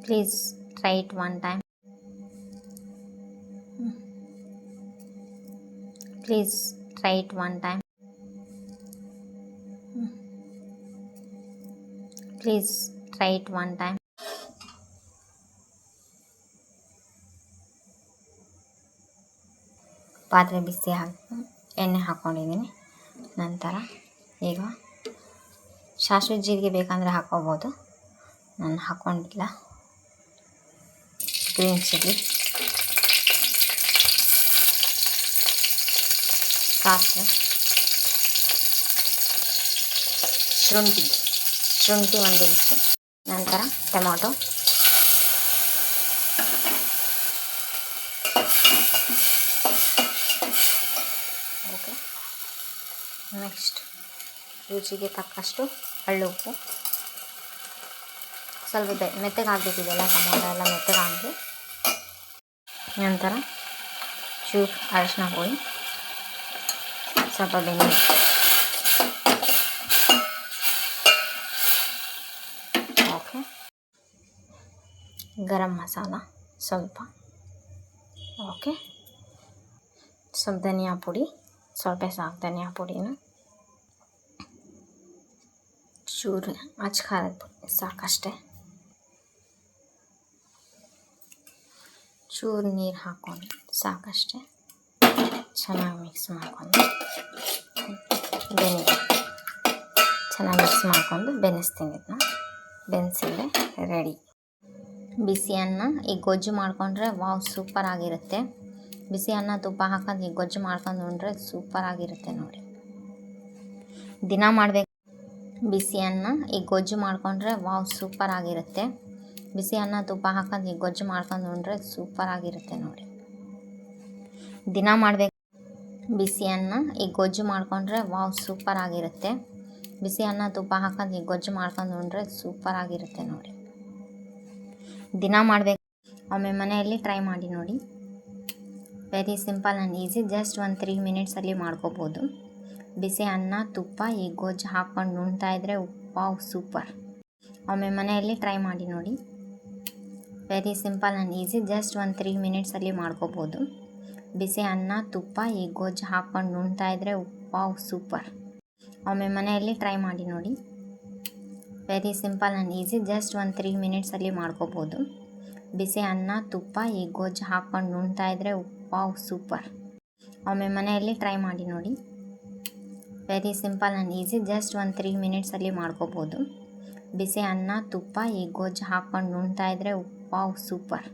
Please try it one time. Please try it one time. Please try it one time. ಪಾತ್ರೆ ಬಿಸಿ ಎಣ್ಣೆ ಹಾಕ್ಕೊಂಡಿದ್ದೀನಿ. ನಂತರ ಈಗ ಸಾಸಿವೆ ಜೀರಿಗೆ ಬೇಕಂದರೆ ಹಾಕ್ಕೋಬೋದು, ನಾನು ಹಾಕ್ಕೊಂಡಿಲ್ಲ. ಗ್ರೀನ್ ಚಿಲ್ಲಿ, ಸಾಸಿವೆ, ಶುಂಠಿ ಒಂದು ಇಂಚು, ನಂತರ ಟೊಮೊಟೊ, ಓಕೆ. ನೆಕ್ಸ್ಟ್ ರುಚಿಗೆ ತಕ್ಕಷ್ಟು ಹಳ್ಳುಪ್ಪು. ಸ್ವಲ್ಪ ಮೆತ್ತಗೆ ಹಾಕಬೇಕಿದೆಲ್ಲ, ಟೊಮೊಟೊ ಎಲ್ಲ ಮೆತ್ತಗೆ ಹಾಕಿ. ನಂತರ ಚೂರು ಅರಿಶಿನ ಪುಡಿ, ಸ್ವಲ್ಪ ಬೆಣ್ಣೆ, ಓಕೆ. ಗರಂ ಮಸಾಲ ಸ್ವಲ್ಪ, ಓಕೆ. ಸ್ವಲ್ಪ ಧನಿಯಾ ಪುಡಿ, ಸ್ವಲ್ಪ ಸಾಕು ಧನಿಯಾ ಪುಡಿನ, ಚೂರು ಅಚ್ಚ ಖಾರದ ಪುಡಿ ಸಾಕಷ್ಟೇ. ಚೂರು ನೀರು ಹಾಕ್ಕೊಂಡು ಸಾಕಷ್ಟೇ, ಚೆನ್ನಾಗಿ ಮಿಕ್ಸ್ ಮಾಡ್ಕೊಂಡು ಚೆನ್ನಾಗಿ ಮಿಕ್ಸ್ ಮಾಡ್ಕೊಂಡು ಬೆನೆಸ್ತೀನಿ. ಇದನ್ನ ಬೆನೆಸಿದ್ರೆ ರೆಡಿ. ಬಿಸಿ ಅನ್ನ ಈ ಗೊಜ್ಜು ಮಾಡಿಕೊಂಡ್ರೆ ವಾವ್ ಸೂಪರ್ ಆಗಿರುತ್ತೆ. ಬಿಸಿ ಅನ್ನ ತುಪ್ಪ ಹಾಕೊಂಡು ಈ ಗೊಜ್ಜು ಮಾಡ್ಕೊಂಡು ಉಂಡ್ರೆ ಸೂಪರ್ ಆಗಿರುತ್ತೆ ನೋಡಿ. ದಿನ ಮಾಡಬೇಕು. ಬಿಸಿ ಅನ್ನ ಈ ಗೊಜ್ಜು ಮಾಡಿಕೊಂಡ್ರೆ ವಾವ್ ಸೂಪರ್ ಆಗಿರುತ್ತೆ. ಬಿಸಿ ಅನ್ನ ತುಪ್ಪ ಹಾಕೊಂಡು ಈ ಗೊಜ್ಜು ಮಾಡ್ಕೊಂಡು ಉಂಡ್ರೆ ಸೂಪರ್ ಆಗಿರುತ್ತೆ ನೋಡಿ. ದಿನ ಮಾಡಬೇಕು. ಬಿಸಿ ಅನ್ನ ಈ ಗೊಜ್ಜು ಮಾಡಿಕೊಂಡ್ರೆ ವಾವ್ ಸೂಪರ್ ಆಗಿರುತ್ತೆ. ಬಿಸಿ ಅನ್ನ ತುಪ್ಪ ಹಾಕೊಂಡು ಈ ಗೊಜ್ಜು ಮಾಡ್ಕೊಂಡು ಉಂಡ್ರೆ ಸೂಪರ್ ಆಗಿರುತ್ತೆ ನೋಡಿ. ದಿನ ಮಾಡಬೇಕು. ಒಮ್ಮೆ ಮನೆಯಲ್ಲಿ ಟ್ರೈ ಮಾಡಿ ನೋಡಿ. Very simple and easy. Just ಒಂದು 3 ಮಿನಿಟ್ಸಲ್ಲಿ ಮಾಡ್ಕೋಬೋದು. ಬಿಸಿ ಅನ್ನ ತುಪ್ಪ ಈ ಗೊಜ್ಜು ಹಾಕ್ಕೊಂಡು ಉಣ್ತಾಯಿದ್ರೆ ವಾವ್ ಸೂಪರ್. ಒಮ್ಮೆ ಮನೆಯಲ್ಲಿ ಟ್ರೈ ಮಾಡಿ ನೋಡಿ. Very simple and easy. Just ಒಂದು 3 ಮಿನಿಟ್ಸಲ್ಲಿ ಮಾಡ್ಕೋಬೋದು. ಬಿಸಿ ಅನ್ನ ತುಪ್ಪ ಈ ಗೊಜ್ಜು ಹಾಕ್ಕೊಂಡು ಉಣ್ತಾಯಿದ್ರೆ ವಾವ್ ಸೂಪರ್. ಒಮ್ಮೆ ಮನೆಯಲ್ಲಿ ಟ್ರೈ ಮಾಡಿ ನೋಡಿ. Very simple and easy. Just ಒಂದು 3 ಮಿನಿಟ್ಸಲ್ಲಿ ಮಾಡ್ಕೋಬೋದು. ಬಿಸಿ ಅನ್ನ ತುಪ್ಪ ಈ ಗೊಜ್ಜು ಹಾಕ್ಕೊಂಡು ಉಣ್ತಾಯಿದ್ರೆ ವಾವ್ ಸೂಪರ್. ಒಮ್ಮೆ ಮನೆಯಲ್ಲಿ ಟ್ರೈ ಮಾಡಿ ನೋಡಿ. Very simple and easy. Just ಒಂದು 3 ಮಿನಿಟ್ಸಲ್ಲಿ ಮಾಡ್ಕೋಬೋದು. ಬಿಸಿ ಅನ್ನ ತುಪ್ಪ ಈ ಗೊಜ್ಜು ಹಾಕ್ಕೊಂಡು ಉಣ್ತಾಯಿದ್ರೆ ವಾವ್ ಸೂಪರ್.